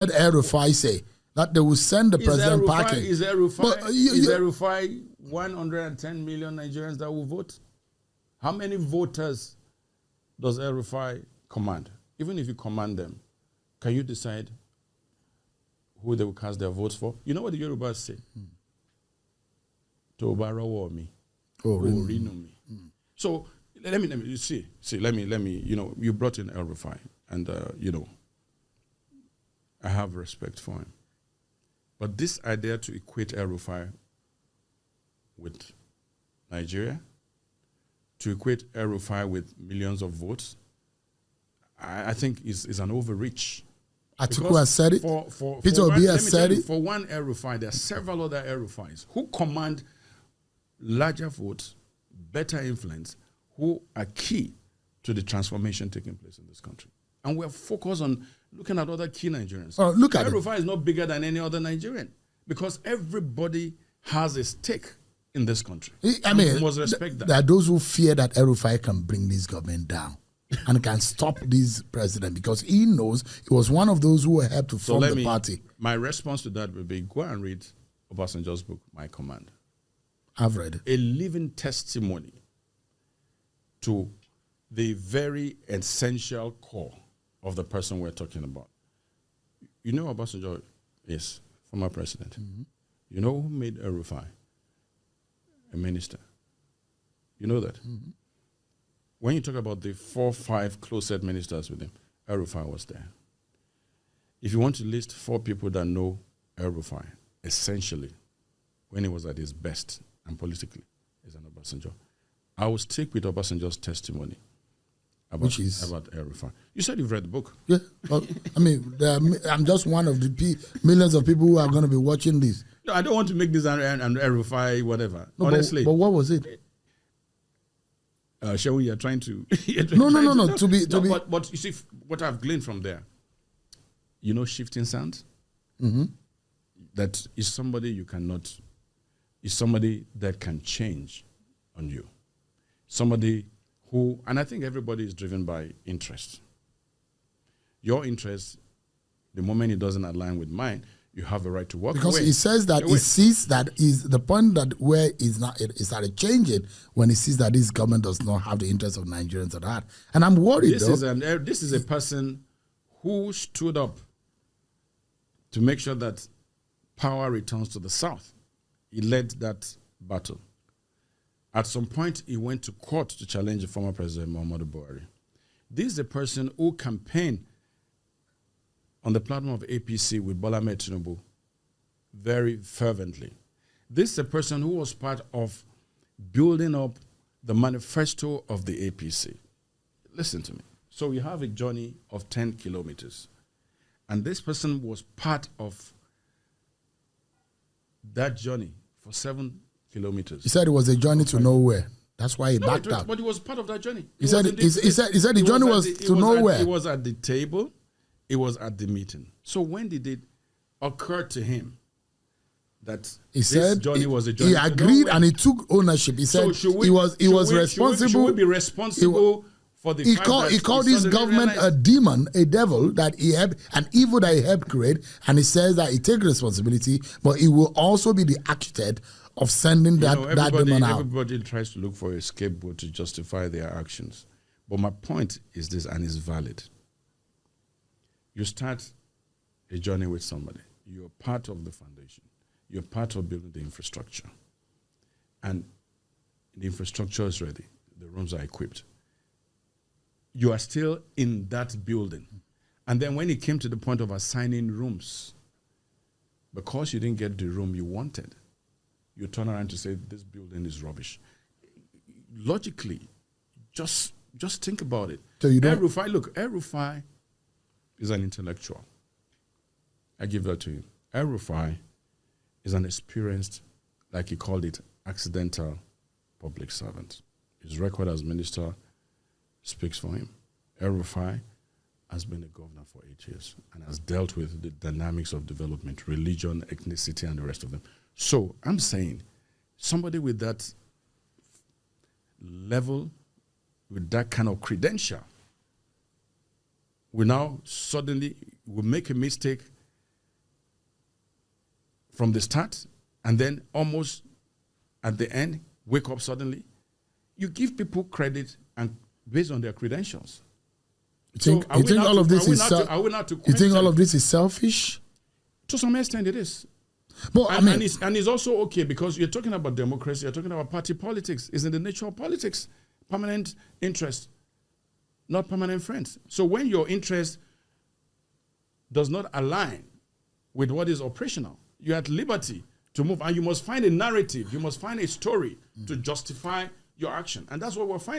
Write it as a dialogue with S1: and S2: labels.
S1: El-Rufai say that they will send the president packing.
S2: Is El-Rufai 110 million Nigerians that will vote? How many voters does El-Rufai command? Even if you command them, can you decide who they will cast their votes for? You know what the Yorubas say? To Obarawo me.
S1: Oh,
S2: Rinu me. So let me see. Let me. You brought in El-Rufai, and I have respect for him. But this idea to equate El-Rufai with Nigeria, to equate El-Rufai with millions of votes, I think is an overreach.
S1: Atiku has said it. Peter Obi has said it.
S2: For one El-Rufai, there are several other El-Rufais who command larger votes, better influence, who are key to the transformation taking place in this country. And we're focused on looking at other key Nigerians.
S1: Oh, look at
S2: El-Rufai is not bigger than any other Nigerian because everybody has a stake in this country.
S1: I mean,
S2: we must respect that.
S1: There are those who fear that El-Rufai can bring this government down and can stop this president because he knows he was one of those who helped to form the party.
S2: My response to that would be go and read Obasanjo's book, My Command.
S1: I've read it.
S2: A living testimony to the very essential core of the person we're talking about. You know Obasanjo is former president. Mm-hmm. You know who made El-Rufai a minister? You know that? Mm-hmm. When you talk about the 4 or 5 close-set ministers with him, El-Rufai was there. If you want to list 4 people that know El-Rufai, essentially, when he was at his best and politically, is an Obasanjo. I will stick with Obasanjo's testimony about El-Rufai. You said you've read the book.
S1: Yeah. Well, I mean, I'm just one of the millions of people who are going to be watching this.
S2: No, I don't want to make this an El-Rufai whatever.
S1: No,
S2: honestly.
S1: But what was it?
S2: Shall we? You're trying to...
S1: No.
S2: But you see, what I've gleaned from there, you know shifting sands?
S1: Mm-hmm.
S2: That is somebody you cannot... is somebody that can change on you. Somebody who... And I think everybody is driven by interest. Your interest, the moment it doesn't align with mine, you have a right to walk away.
S1: Because he says that he sees that is the point that where it started changing when he sees that this government does not have the interest of Nigerians at heart. And I'm worried,
S2: This is a person who stood up to make sure that power returns to the South. He led that battle. At some point, he went to court to challenge the former president, Muhammadu Buhari. This is a person who campaigned on the platform of APC with Bola Ahmed Tinubu very fervently. This is a person who was part of building up the manifesto of the APC. Listen to me. So we have a journey of 10 kilometers. And this person was part of that journey for 7 kilometers.
S1: He said it was a journey to nowhere. That's why he backed out.
S2: But he was part of that journey.
S1: He said the journey was to nowhere.
S2: He was at the table. It was at the meeting. So when did it occur to him that this journey was a journey?
S1: He agreed and he took ownership. He said he was responsible.
S2: Should we be responsible for the fact that
S1: he called this government a demon, a devil that he helped, an evil that he helped create, and he says that he takes responsibility, but he will also be the architect of sending that demon out.
S2: Everybody tries to look for a scapegoat to justify their actions. But my point is this, and it's valid. You start a journey with somebody. You're part of the foundation. You're part of building the infrastructure. And the infrastructure is ready. The rooms are equipped. You are still in that building. And then when it came to the point of assigning rooms, because you didn't get the room you wanted, you turn around to say, this building is rubbish. Logically, just think about it.
S1: So you don't...
S2: El-Rufai is an intellectual. I give that to him. El-Rufai is an experienced, like he called it, accidental public servant. His record as minister speaks for him. El-Rufai has been a governor for 8 years and has dealt with the dynamics of development, religion, ethnicity, and the rest of them. So I'm saying somebody with that level, with that kind of credential, will now suddenly will make a mistake from the start and then almost at the end wake up suddenly. You give people credit and based on their credentials.
S1: You think all of this is selfish?
S2: To some extent, it is.
S1: But
S2: and it's also okay because you're talking about democracy, you're talking about party politics. It's in the nature of politics. Permanent interest, not permanent friends. So when your interest does not align with what is operational, you're at liberty to move, and you must find a narrative, you must find a story to justify your action. And that's what we're finding.